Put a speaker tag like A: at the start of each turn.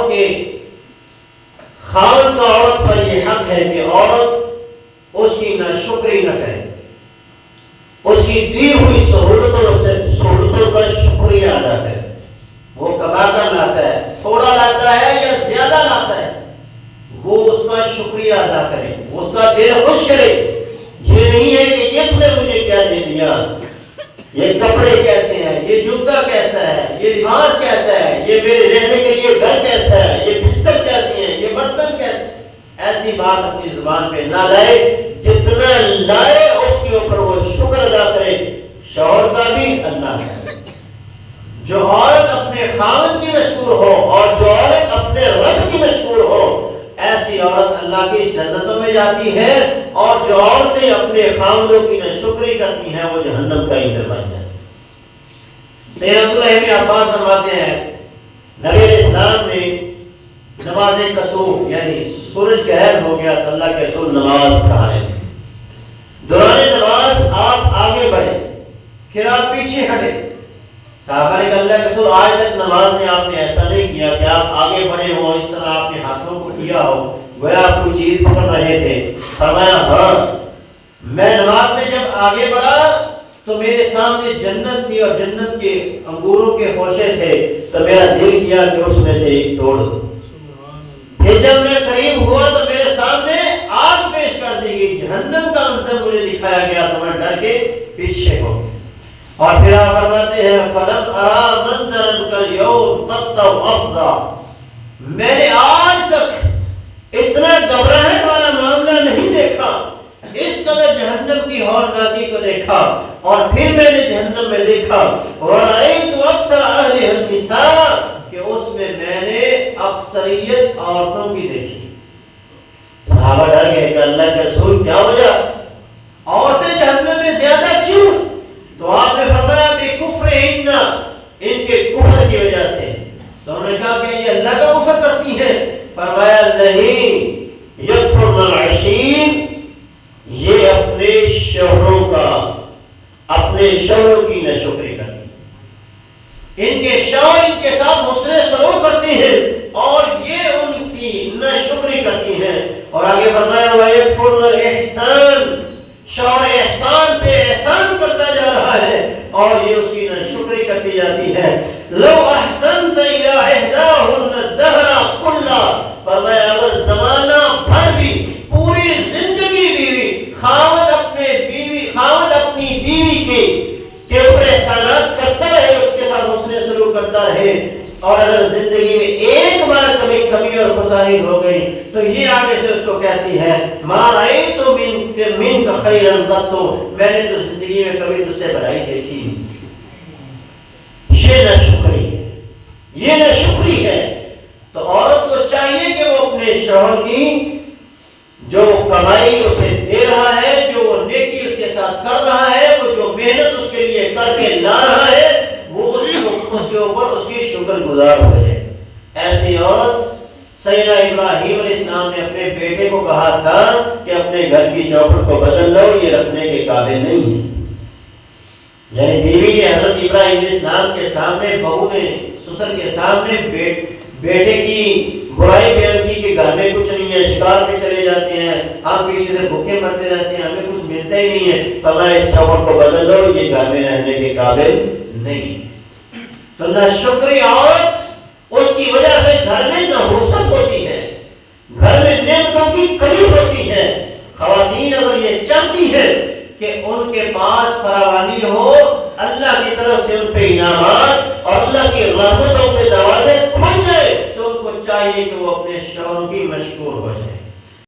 A: عورت کے خاوند کا عورت پر یہ حق ہے کہ عورت اس کی ناشکری نہ کرے، اس کی دی ہوئی سہولتوں کا شکریہ ادا کرے۔ وہ کما کر لاتا ہے، تھوڑا لاتا ہے یا زیادہ لاتا ہے، وہ اس کا شکریہ ادا کرے، اس کا دل خوش کرے۔ یہ نہیں ہے کہ یہ تم نے مجھے کیا دے دیا، یہ کپڑے کیسے ہیں، یہ جوتا کیسا ہے، یہ لباس کیسا ہے، یہ میرے رہنے کے لیے گھر کیسا ہے، یہ بستر کیسے ہیں، یہ برتن کیسے۔ ایسی بات اپنی زبان پہ نہ لائے، جتنا لائے اس کے اوپر وہ شکر ادا کرے، شوہر کا بھی اللہ کا۔ جو عورت اپنے خاوند کی مشکور ہو اور جو عورت اپنے رب کی مشکور ہو، ایسی عورت اللہ کی جنتوں میں جاتی ہے، اور جو عورتیں اپنے خاوندوں کی ناشکری کرتی ہیں وہ جہنم کا ایندھن بن جاتی ہیں۔ سید عبداللہ ابن عباس فرماتے ہیں نبی علیہ السلام نے نماز کسوف یعنی سورج گرہن ہو گیا تو اللہ کے رسول نماز پڑھائے، دوران نماز آپ آگے بڑھے پھر آپ پیچھے ہٹے۔ صحابہ نے کہا اللہ کے رسول آج تک نماز میں آپ نے ایسا نہیں کیا کہ آپ آگے بڑھے ہو، اس طرح آپ نے ہاتھوں کو کیا ہو گویا آپ کوئی چیز پکڑ رہے تھے۔ فرمایا ہاں، میں نماز میں جب آگے بڑھا تو میرے سامنے جنت تھی اور جنت کے انگوروں کے خوشے تھے، تو میرا دل کیا کہ اس میں سے ایک توڑ دو۔ پھر جب میں قریب ہوا تو میرے سامنے آگ پیش کر دی گئی، جہنم کا منظر مجھے دکھایا گیا تو میں ڈر کے پیچھے ہو۔ اور پھر آپ فرماتے ہیں فَلَمْ أَرَى مَنْظَرًا كَالْيَوْمِ قَطَّ وَأَفْضَى، میں نے آج تک اتنا گھبراہٹ والا معاملہ نہیں دیکھا، اس قدر جہنم کی ہولناکی کو دیکھا۔ اور پھر میں نے جہنم میں دیکھا وَرَأَيْتُ أَكْثَرَ أَهْلِهَا النِّسَاء، کہ اس میں نے اکثریت عورتوں کی دیکھی۔ صحابہ ڈر گئے کہ اللہ کے رسول کیا وجہ، عورتیں جہنم میں زیادہ کیوں؟ تو آپ نے فرمایا بِكُفْرِهِنَّ، ان کے کفر کی وجہ سے۔ تو انہوں نے کہا کہ یہ اللہ کا کفر کرتی ہیں؟ فرمایا نہیں، یکفرن العشیر، یہ اپنے شوہروں کا، اپنے شوہروں کی ناشکری کرتی ہیں، ان کے شوہر ان کے ساتھ حسن سلوک کرتے ہیں اور یہ ان کی ناشکری کرتی ہیں۔ اور آگے فرمایا وَيَكْفُرْنَ الْإِحْسَانَ، شوہر احسان پہ احسان کرتا جا رہا ہے اور یہ اس کی ناشکری کرتی جاتی ہے۔ لو احسنت الى احداهن الدهر كله، فرمایا اگر زمانہ بھر بھی پوری زندگی بیوی خاوند اپنی بیوی کے اوپر احسانات کرتا رہے، اس کے ساتھ حسن سلوک کرتا رہے، اور اگر زندگی میں ایک بار کبھی کمی اور کوتاہی ہو گئی تو یہ آگے سے اس کو کہتی ہے ما رأیت منک خیرا قط، میں نے تو زندگی میں کبھی تجھ سے بڑائی دیکھی۔ یہ ناشکری ہے، یہ ناشکری ہے۔ تو عورت کو چاہیے کہ وہ اپنے شوہر کی جو کمائی اسے دے رہا ہے، جو وہ نیکی اس کے ساتھ کر رہا ہے، وہ جو محنت اس کے لیے کر کے لا رہا ہے، وہ اس کے اوپر اس کی شکر گزار ہو جائے۔ ایسی عورت سیدنا ابراہیم علیہ السلام نے اپنے بیٹے کو کہا تھا کہ اپنے گھر کی چوکھٹ کو بدل لو، یہ رکھنے کے قابل نہیں ہے۔ یعنی بیوی نے حضرت ابراہیم علیہ السلام کے سامنے، بہو نے سسر کے سامنے بیٹے کی برائی بیان کی کہ گھر میں کچھ نہیں ہے، شکار پہ چلے جاتے ہیں، ہم پیچھے سے بھوکے مرتے رہتے ہیں، ہمیں کچھ ملتا ہی نہیں ہے، فرمایا اس چوکھٹ کو بدل لو، یہ گھر میں رہنے کے قابل نہیں۔ تو ناشکری عورت، اس کی وجہ سے گھر میں نحوست ہوتی ہے، گھر میں نعمتوں کی کمی ہوتی ہے۔ خواتین اگر یہ چاہتی ہیں کہ ان کے پاس فراوانی ہو، اللہ کی طرف سے ان پہ انعامات اور اللہ کی رحمتوں کے دروازے کھل جائے، تو ان کو چاہیے کہ وہ اپنے شوہر کی مشکور ہو جائے۔